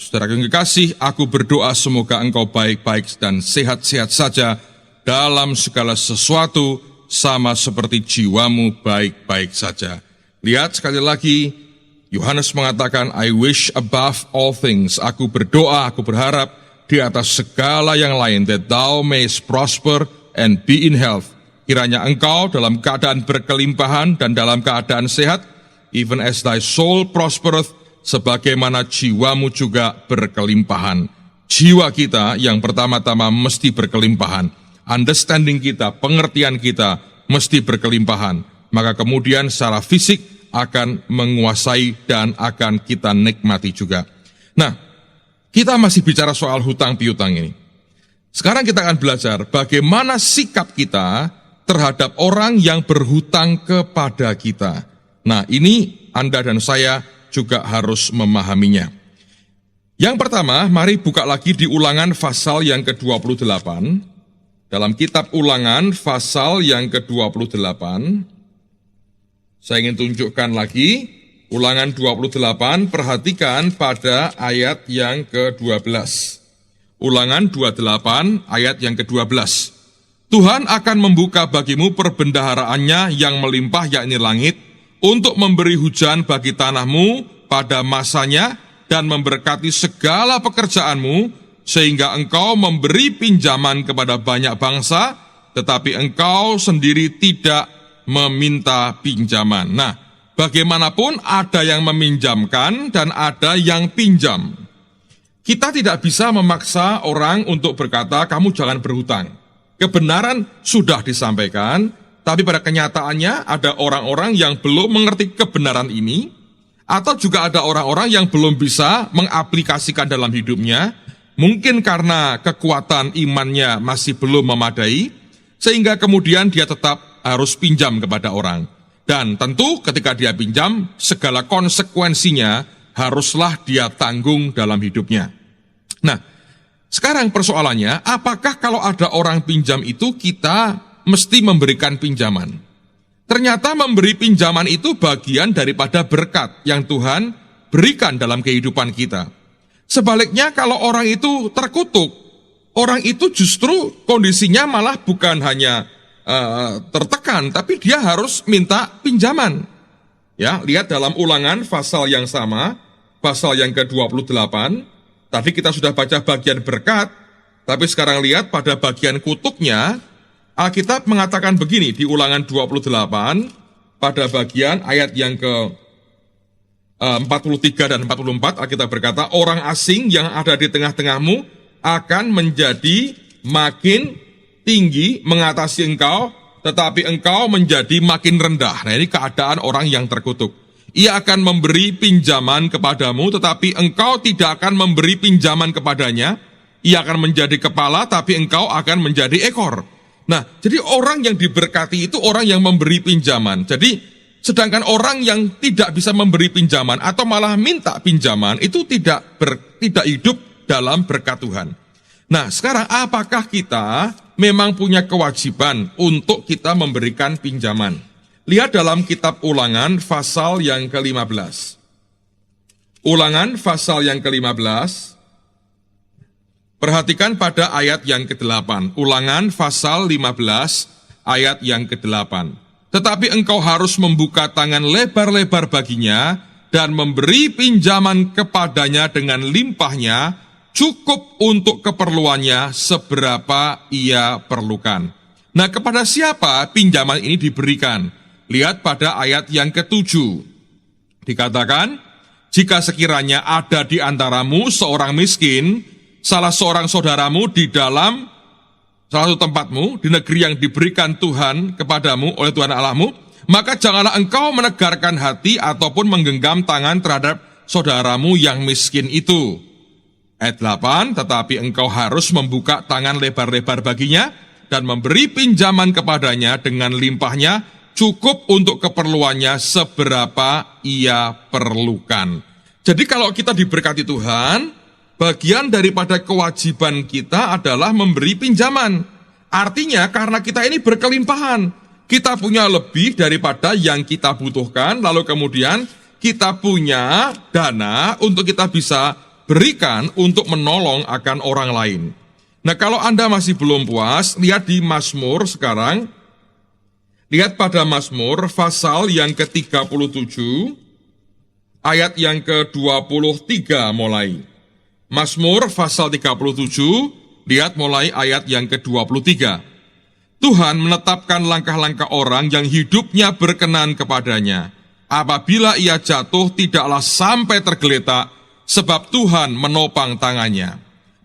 Saudara yang kekasih, aku berdoa semoga engkau baik-baik dan sehat-sehat saja dalam segala sesuatu, sama seperti jiwamu baik-baik saja. Lihat sekali lagi, Yohanes mengatakan, I wish above all things, aku berdoa, aku berharap di atas segala yang lain, that thou mayest prosper and be in health. Kiranya engkau dalam keadaan berkelimpahan dan dalam keadaan sehat, even as thy soul prospereth, sebagaimana jiwamu juga berkelimpahan. Jiwa kita yang pertama-tama mesti berkelimpahan. Understanding kita, pengertian kita mesti berkelimpahan. Maka kemudian secara fisik akan menguasai dan akan kita nikmati juga. Nah, kita masih bicara soal hutang piutang ini. Sekarang kita akan belajar bagaimana sikap kita terhadap orang yang berhutang kepada kita. Nah, ini Anda dan saya juga harus memahaminya. Yang pertama, mari buka lagi di Ulangan pasal yang ke-28. Dalam kitab Ulangan pasal yang ke-28, saya ingin tunjukkan lagi, Ulangan 28, perhatikan pada ayat yang ke-12. Ulangan 28, ayat yang ke-12. Tuhan akan membuka bagimu perbendaharaannya yang melimpah, yakni langit, untuk memberi hujan bagi tanahmu pada masanya dan memberkati segala pekerjaanmu, sehingga engkau memberi pinjaman kepada banyak bangsa, tetapi engkau sendiri tidak meminta pinjaman. Nah, bagaimanapun ada yang meminjamkan dan ada yang pinjam. Kita tidak bisa memaksa orang untuk berkata, kamu jangan berhutang. Kebenaran sudah disampaikan, tapi pada kenyataannya ada orang-orang yang belum mengerti kebenaran ini, atau juga ada orang-orang yang belum bisa mengaplikasikan dalam hidupnya, mungkin karena kekuatan imannya masih belum memadai, sehingga kemudian dia tetap harus pinjam kepada orang. Dan tentu ketika dia pinjam, segala konsekuensinya haruslah dia tanggung dalam hidupnya. Nah, sekarang persoalannya, apakah kalau ada orang pinjam itu kita mesti memberikan pinjaman? Ternyata memberi pinjaman itu bagian daripada berkat yang Tuhan berikan dalam kehidupan kita. Sebaliknya kalau orang itu terkutuk, orang itu justru kondisinya malah bukan hanya tertekan, tapi dia harus minta pinjaman. Ya, lihat dalam Ulangan pasal yang sama, pasal yang ke-28. Tadi kita sudah baca bagian berkat, tapi sekarang lihat pada bagian kutuknya. Alkitab mengatakan begini di Ulangan 28 pada bagian ayat yang ke 43 dan 44. Alkitab berkata, orang asing yang ada di tengah-tengahmu akan menjadi makin tinggi mengatasi engkau, tetapi engkau menjadi makin rendah. Nah, ini keadaan orang yang terkutuk. Ia akan memberi pinjaman kepadamu, tetapi engkau tidak akan memberi pinjaman kepadanya. Ia akan menjadi kepala, tapi engkau akan menjadi ekor. Nah, jadi orang yang diberkati itu orang yang memberi pinjaman. Jadi, sedangkan orang yang tidak bisa memberi pinjaman atau malah minta pinjaman, itu tidak hidup dalam berkat Tuhan. Nah, sekarang apakah kita memang punya kewajiban untuk kita memberikan pinjaman? Lihat dalam kitab Ulangan pasal yang ke-15. Ulangan pasal yang ke-15. Perhatikan pada ayat yang ke-8. Ulangan pasal 15 ayat yang ke-8. Tetapi engkau harus membuka tangan lebar-lebar baginya dan memberi pinjaman kepadanya dengan limpahnya, cukup untuk keperluannya seberapa ia perlukan. Nah, kepada siapa pinjaman ini diberikan? Lihat pada ayat yang ke-7. Dikatakan, jika sekiranya ada di antaramu seorang miskin, salah seorang saudaramu di dalam salah satu tempatmu, di negeri yang diberikan Tuhan kepadamu oleh Tuhan Allahmu, maka janganlah engkau menegarkan hati ataupun menggenggam tangan terhadap saudaramu yang miskin itu. Ayat 8, tetapi engkau harus membuka tangan lebar-lebar baginya dan memberi pinjaman kepadanya dengan limpahnya, cukup untuk keperluannya seberapa ia perlukan. Jadi kalau kita diberkati Tuhan, bagian daripada kewajiban kita adalah memberi pinjaman. Artinya karena kita ini berkelimpahan, kita punya lebih daripada yang kita butuhkan, lalu kemudian kita punya dana untuk kita bisa berikan untuk menolong akan orang lain. Nah, kalau Anda masih belum puas, lihat di Mazmur sekarang. Lihat pada Mazmur pasal yang ke-37, ayat yang ke-23 mulai. Mazmur pasal 37, lihat mulai ayat yang ke-23. Tuhan menetapkan langkah-langkah orang yang hidupnya berkenan kepadanya. Apabila ia jatuh, tidaklah sampai tergeletak, sebab Tuhan menopang tangannya.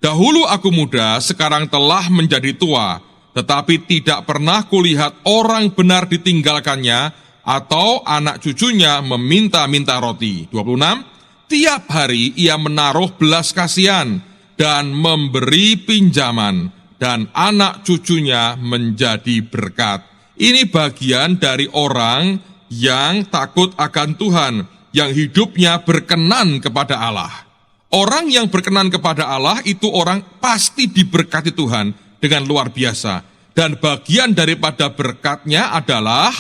Dahulu aku muda, sekarang telah menjadi tua, tetapi tidak pernah kulihat orang benar ditinggalkannya, atau anak cucunya meminta-minta roti. 26. Tiap hari ia menaruh belas kasihan dan memberi pinjaman, dan anak cucunya menjadi berkat. Ini bagian dari orang yang takut akan Tuhan, yang hidupnya berkenan kepada Allah. Orang yang berkenan kepada Allah itu orang pasti diberkati Tuhan dengan luar biasa. Dan bagian daripada berkatnya adalah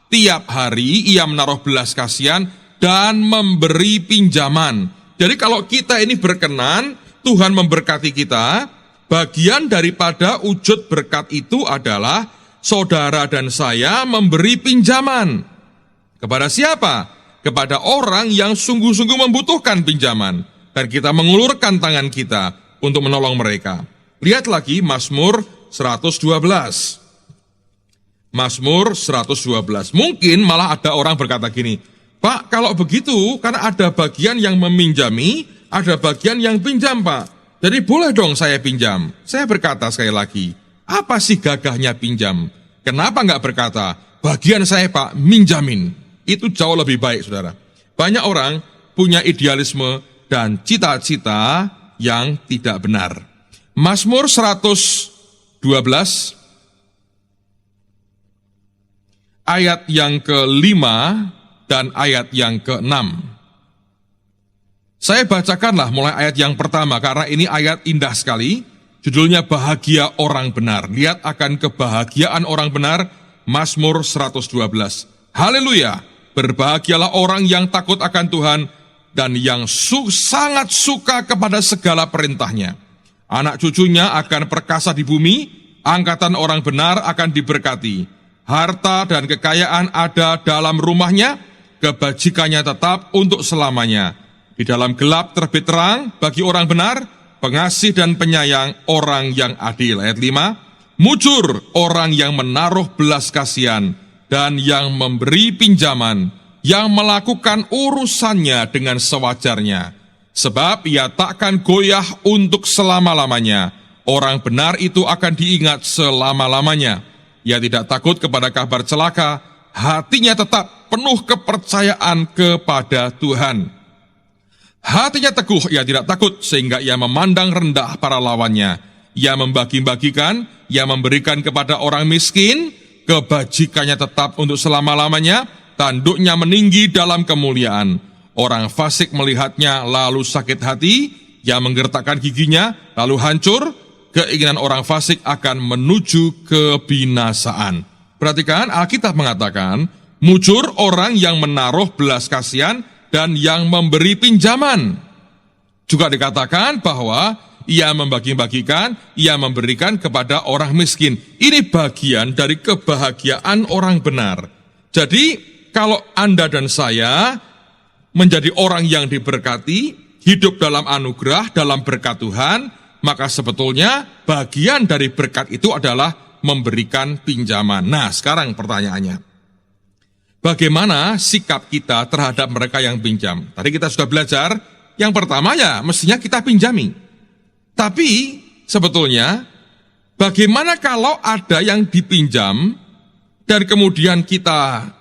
tiap hari ia menaruh belas kasihan dan memberi pinjaman. Jadi kalau kita ini berkenan, Tuhan memberkati kita, bagian daripada wujud berkat itu adalah saudara dan saya memberi pinjaman. Kepada siapa? Kepada orang yang sungguh-sungguh membutuhkan pinjaman. Dan kita mengulurkan tangan kita untuk menolong mereka. Lihat lagi Mazmur 112. Mazmur 112. Mungkin malah ada orang berkata gini, Pak, kalau begitu, karena ada bagian yang meminjami, ada bagian yang pinjam, Pak. Jadi boleh dong saya pinjam. Saya berkata sekali lagi, apa sih gagahnya pinjam? Kenapa enggak berkata, bagian saya, Pak, minjamin. Itu jauh lebih baik, saudara. Banyak orang punya idealisme dan cita-cita yang tidak benar. Mazmur 112, ayat yang ke-5 dan ayat yang ke-6. Saya bacakanlah mulai ayat yang pertama, karena ini ayat indah sekali. Judulnya Bahagia Orang Benar. Lihat akan kebahagiaan orang benar, Mazmur 112. Haleluya, berbahagialah orang yang takut akan Tuhan, dan yang sangat suka kepada segala perintahnya. Anak cucunya akan perkasa di bumi, angkatan orang benar akan diberkati. Harta dan kekayaan ada dalam rumahnya, kebajikannya tetap untuk selamanya. Di dalam gelap terbit terang bagi orang benar, pengasih dan penyayang orang yang adil. Ayat 5, mujur orang yang menaruh belas kasihan dan yang memberi pinjaman, yang melakukan urusannya dengan sewajarnya. Sebab ia takkan goyah untuk selama-lamanya. Orang benar itu akan diingat selama-lamanya. Ia tidak takut kepada kabar celaka, hatinya tetap penuh kepercayaan kepada Tuhan. Hatinya teguh, ia tidak takut, sehingga ia memandang rendah para lawannya. Ia membagi-bagikan, ia memberikan kepada orang miskin, kebajikannya tetap untuk selama-lamanya, tanduknya meninggi dalam kemuliaan. Orang fasik melihatnya lalu sakit hati, yang menggertakkan giginya lalu hancur. Keinginan orang fasik akan menuju kebinasaan. Perhatikan, Alkitab mengatakan, mujur orang yang menaruh belas kasihan dan yang memberi pinjaman. Juga dikatakan bahwa ia membagi-bagikan, ia memberikan kepada orang miskin. Ini bagian dari kebahagiaan orang benar. Jadi, kalau Anda dan saya menjadi orang yang diberkati, hidup dalam anugerah, dalam berkat Tuhan, maka sebetulnya bagian dari berkat itu adalah memberikan pinjaman. Nah, sekarang pertanyaannya, bagaimana sikap kita terhadap mereka yang pinjam? Tadi kita sudah belajar, yang pertama ya mestinya kita pinjami. Tapi sebetulnya bagaimana kalau ada yang dipinjam dan kemudian kita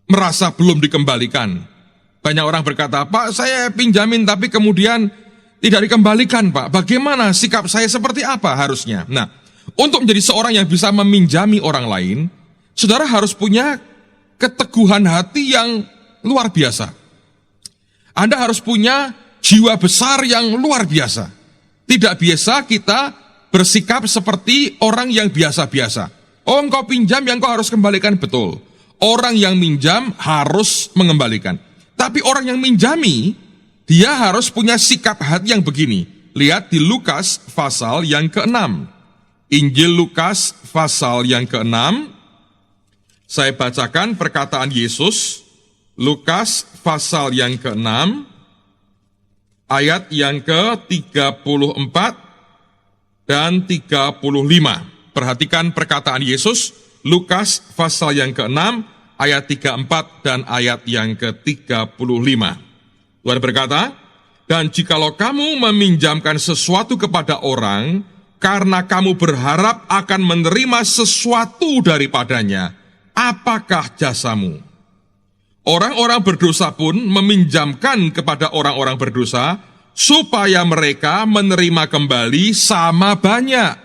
merasa belum dikembalikan? Banyak orang berkata, Pak, saya pinjamin tapi kemudian tidak dikembalikan, Pak. Bagaimana sikap saya, seperti apa harusnya? Nah, untuk menjadi seorang yang bisa meminjami orang lain, saudara harus punya keteguhan hati yang luar biasa. Anda harus punya jiwa besar yang luar biasa. Tidak biasa kita bersikap seperti orang yang biasa-biasa. Oh, engkau pinjam, yang engkau harus kembalikan. Betul. Orang yang minjam harus mengembalikan. Tapi orang yang minjami, Dia harus punya sikap hati yang begini. Lihat di Lukas pasal yang ke-6. Injil Lukas pasal yang ke-6. Saya bacakan perkataan Yesus. Lukas pasal yang ke-6. Ayat yang ke-34 dan 35. Perhatikan perkataan Yesus. Lukas pasal yang ke-6. Ayat 34 dan ayat yang ke-35. Tuhan berkata, dan jikalau kamu meminjamkan sesuatu kepada orang, karena kamu berharap akan menerima sesuatu daripadanya, apakah jasamu? Orang-orang berdosa pun meminjamkan kepada orang-orang berdosa, supaya mereka menerima kembali sama banyak.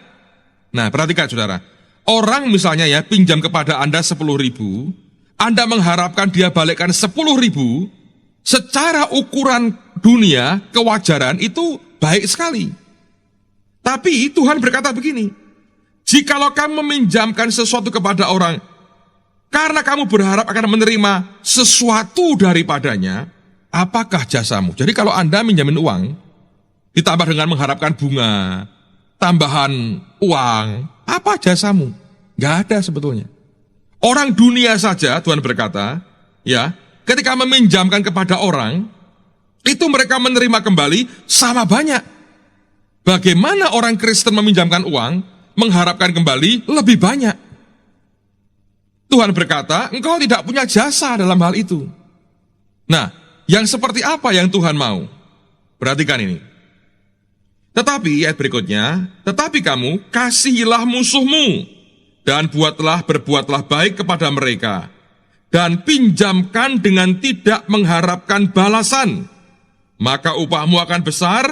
Nah, perhatikan saudara, orang misalnya ya pinjam kepada Anda 10.000, Anda mengharapkan dia balikkan 10.000, secara ukuran dunia, kewajaran itu baik sekali. Tapi Tuhan berkata begini, jikalau kamu meminjamkan sesuatu kepada orang, karena kamu berharap akan menerima sesuatu daripadanya, apakah jasamu? Jadi kalau Anda minjamin uang, ditambah dengan mengharapkan bunga, tambahan uang, apa jasamu? Gak ada sebetulnya. Orang dunia saja, Tuhan berkata, ya, ketika meminjamkan kepada orang, itu mereka menerima kembali sama banyak. Bagaimana orang Kristen meminjamkan uang, mengharapkan kembali lebih banyak? Tuhan berkata, engkau tidak punya jasa dalam hal itu. Nah, yang seperti apa yang Tuhan mau? Perhatikan ini. Tetapi, ayat berikutnya, tetapi kamu kasihilah musuhmu, dan berbuatlah baik kepada mereka, dan pinjamkan dengan tidak mengharapkan balasan, maka upahmu akan besar,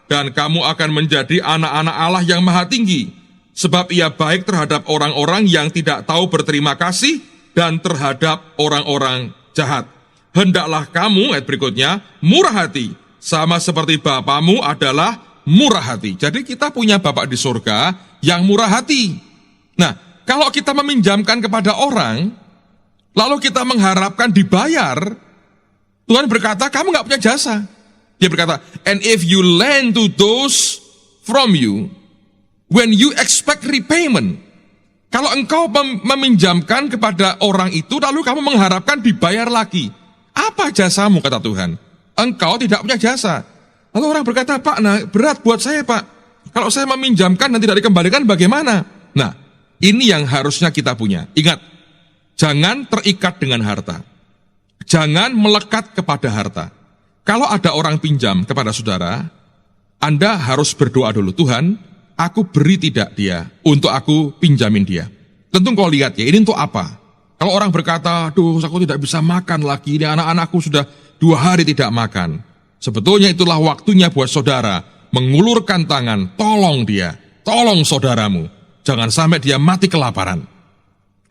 dan kamu akan menjadi anak-anak Allah yang maha tinggi, sebab ia baik terhadap orang-orang yang tidak tahu berterima kasih, dan terhadap orang-orang jahat. Hendaklah kamu, ayat berikutnya, murah hati, sama seperti Bapamu adalah murah hati. Jadi kita punya Bapak di surga yang murah hati. Nah, kalau kita meminjamkan kepada orang, lalu kita mengharapkan dibayar, Tuhan berkata, kamu nggak punya jasa. Dia berkata, and if you lend to those from you, when you expect repayment, kalau engkau meminjamkan kepada orang itu, lalu kamu mengharapkan dibayar lagi, apa jasamu, kata Tuhan? Engkau tidak punya jasa. Lalu orang berkata, Pak, nah berat buat saya, Pak. Kalau saya meminjamkan dan tidak dikembalikan, bagaimana? Nah, ini yang harusnya kita punya. Ingat, jangan terikat dengan harta. Jangan melekat kepada harta. Kalau ada orang pinjam kepada saudara, Anda harus berdoa dulu, Tuhan, aku beri tidak dia untuk aku pinjamin dia. Tentu kau lihat ya, ini untuk apa? Kalau orang berkata, aduh, aku tidak bisa makan lagi, ini anak-anakku sudah 2 hari tidak makan. Sebetulnya itulah waktunya buat saudara mengulurkan tangan, tolong dia, tolong saudaramu. Jangan sampai dia mati kelaparan.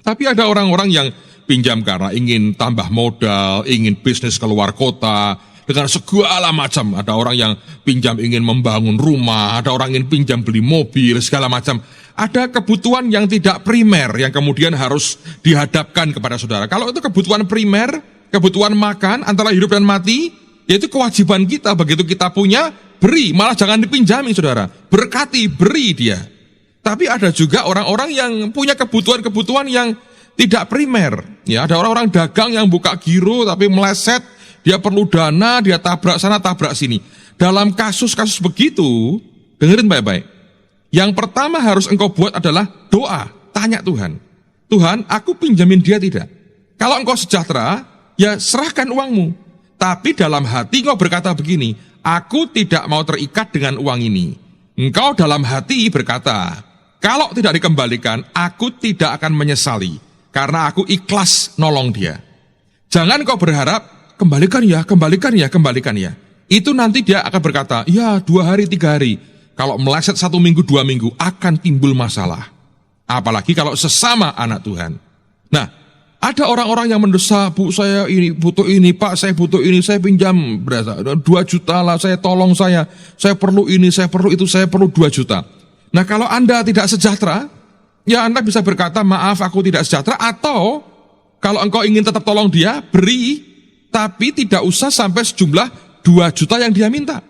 Tapi ada orang-orang yang pinjam karena ingin tambah modal, ingin bisnis keluar kota, dengan segala macam. Ada orang yang pinjam ingin membangun rumah, ada orang ingin pinjam beli mobil, segala macam. Ada kebutuhan yang tidak primer, yang kemudian harus dihadapkan kepada saudara. Kalau itu kebutuhan primer, kebutuhan makan, antara hidup dan mati, yaitu kewajiban kita, begitu kita punya, beri, malah jangan dipinjami saudara. Berkati, beri dia. Tapi ada juga orang-orang yang punya kebutuhan-kebutuhan yang tidak primer. Ya, ada orang-orang dagang yang buka giro tapi meleset, dia perlu dana, dia tabrak sana, tabrak sini. Dalam kasus-kasus begitu, dengerin baik-baik. Yang pertama harus engkau buat adalah doa, tanya Tuhan. Tuhan, aku pinjamin dia tidak? Kalau engkau sejahtera, ya serahkan uangmu. Tapi dalam hati engkau berkata begini, aku tidak mau terikat dengan uang ini. Engkau dalam hati berkata, kalau tidak dikembalikan, aku tidak akan menyesali, karena aku ikhlas nolong dia. Jangan kau berharap, kembalikan ya, kembalikan ya, kembalikan ya. Itu nanti dia akan berkata, ya 2 hari, 3 hari. Kalau meleset 1 minggu, 2 minggu, akan timbul masalah. Apalagi kalau sesama anak Tuhan. Nah, ada orang-orang yang mendesak, Bu, saya ini butuh ini, Pak, saya butuh ini, saya pinjam berapa? 2 juta lah, saya tolong saya perlu ini, saya perlu itu, saya perlu 2 juta. Nah, kalau Anda tidak sejahtera, ya Anda bisa berkata, maaf aku tidak sejahtera, atau kalau engkau ingin tetap tolong dia, beri, tapi tidak usah sampai sejumlah 2 juta yang dia minta.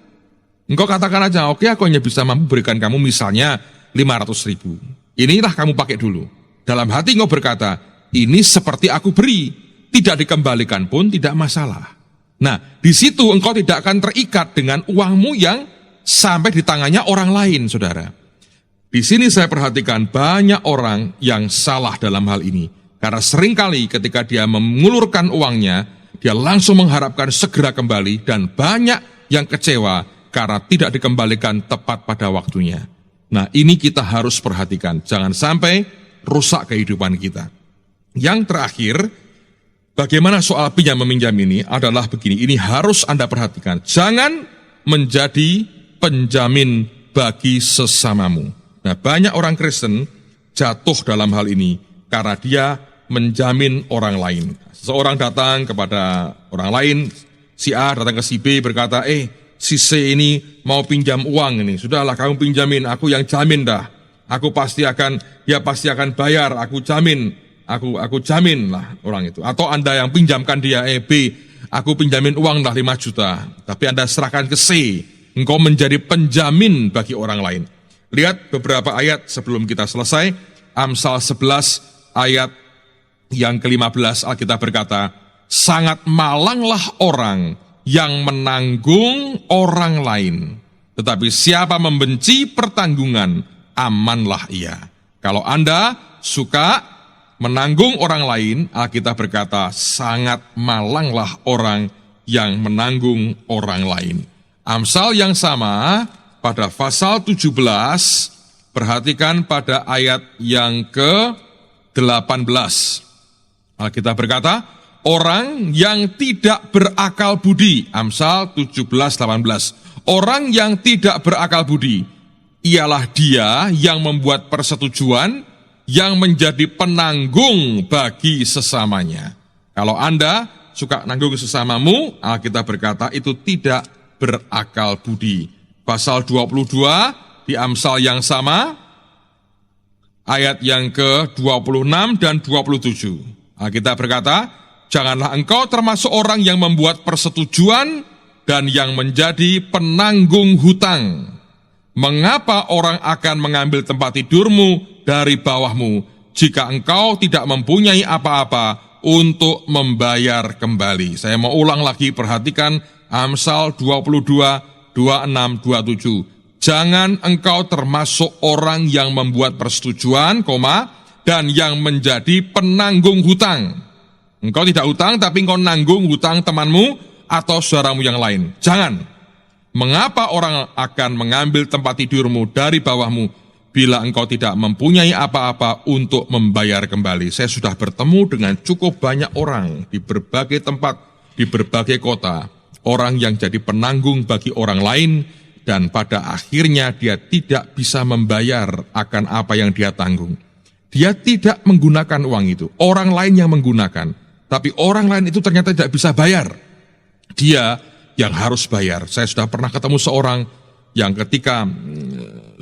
Engkau katakan aja, oke, aku hanya bisa mampu berikan kamu misalnya 500.000. Inilah kamu pakai dulu. Dalam hati engkau berkata, ini seperti aku beri, tidak dikembalikan pun tidak masalah. Nah, di situ engkau tidak akan terikat dengan uangmu yang sampai di tangannya orang lain, saudara. Di sini saya perhatikan banyak orang yang salah dalam hal ini. Karena seringkali ketika dia mengulurkan uangnya, dia langsung mengharapkan segera kembali, dan banyak yang kecewa karena tidak dikembalikan tepat pada waktunya. Nah, ini kita harus perhatikan, jangan sampai rusak kehidupan kita. Yang terakhir, bagaimana soal pinjam meminjam ini adalah begini, ini harus Anda perhatikan, jangan menjadi penjamin bagi sesamamu. Nah, banyak orang Kristen jatuh dalam hal ini karena dia menjamin orang lain. Seseorang datang kepada orang lain, si A datang ke si B berkata, si C ini mau pinjam uang ini, sudahlah kamu pinjamin, aku yang jamin dah. Aku pasti akan bayar, aku jamin. Aku jamin lah orang itu. Atau Anda yang pinjamkan dia, B, aku pinjamin uang dah 5 juta. Tapi Anda serahkan ke C, engkau menjadi penjamin bagi orang lain. Lihat beberapa ayat sebelum kita selesai. Amsal 11 ayat yang ke-15, Alkitab berkata, sangat malanglah orang yang menanggung orang lain. Tetapi siapa membenci pertanggungan, amanlah ia. Kalau Anda suka menanggung orang lain, Alkitab berkata, sangat malanglah orang yang menanggung orang lain. Amsal yang sama pada pasal 17, perhatikan pada ayat yang ke-18. Alkitab berkata, orang yang tidak berakal budi, Amsal 17:18. Orang yang tidak berakal budi, ialah dia yang membuat persetujuan, yang menjadi penanggung bagi sesamanya. Kalau Anda suka nanggung sesamamu, Alkitab berkata itu tidak berakal budi. Pasal 22 di Amsal yang sama, ayat yang ke-26 dan 27. Alkitab berkata, janganlah engkau termasuk orang yang membuat persetujuan dan yang menjadi penanggung hutang. Mengapa orang akan mengambil tempat tidurmu dari bawahmu, jika engkau tidak mempunyai apa-apa untuk membayar kembali? Saya mau ulang lagi, perhatikan Amsal 22, 26, 27. Jangan engkau termasuk orang yang membuat persetujuan, dan yang menjadi penanggung hutang. Engkau tidak hutang, tapi engkau nanggung hutang temanmu atau saudaramu yang lain. Jangan. Mengapa orang akan mengambil tempat tidurmu dari bawahmu, bila engkau tidak mempunyai apa-apa untuk membayar kembali? Saya sudah bertemu dengan cukup banyak orang di berbagai tempat, di berbagai kota. Orang yang jadi penanggung bagi orang lain, dan pada akhirnya dia tidak bisa membayar akan apa yang dia tanggung. Dia tidak menggunakan uang itu, orang lain yang menggunakan. Tapi orang lain itu ternyata tidak bisa bayar. Dia yang harus bayar. Saya sudah pernah ketemu seorang yang ketika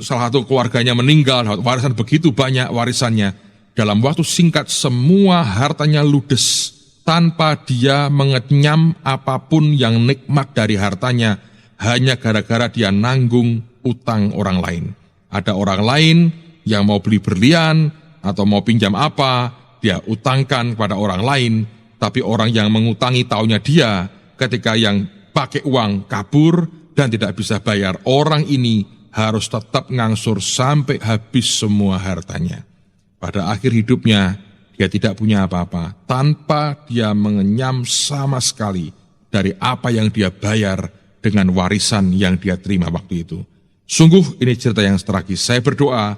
salah satu keluarganya meninggal, warisan begitu banyak warisannya, dalam waktu singkat semua hartanya ludes, tanpa dia mengenyam apapun yang nikmat dari hartanya, hanya gara-gara dia nanggung utang orang lain. Ada orang lain yang mau beli berlian, atau mau pinjam apa, dia utangkan kepada orang lain, tapi orang yang mengutangi taunya dia, ketika yang pakai uang kabur dan tidak bisa bayar, orang ini harus tetap ngangsur sampai habis semua hartanya. Pada akhir hidupnya, dia tidak punya apa-apa, tanpa dia mengenyam sama sekali dari apa yang dia bayar dengan warisan yang dia terima waktu itu. Sungguh ini cerita yang tragis. Saya berdoa,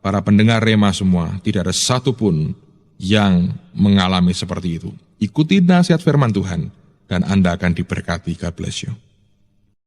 para pendengar Rema semua, tidak ada satupun yang mengalami seperti itu. Ikuti nasihat firman Tuhan, dan Anda akan diberkati. God bless you.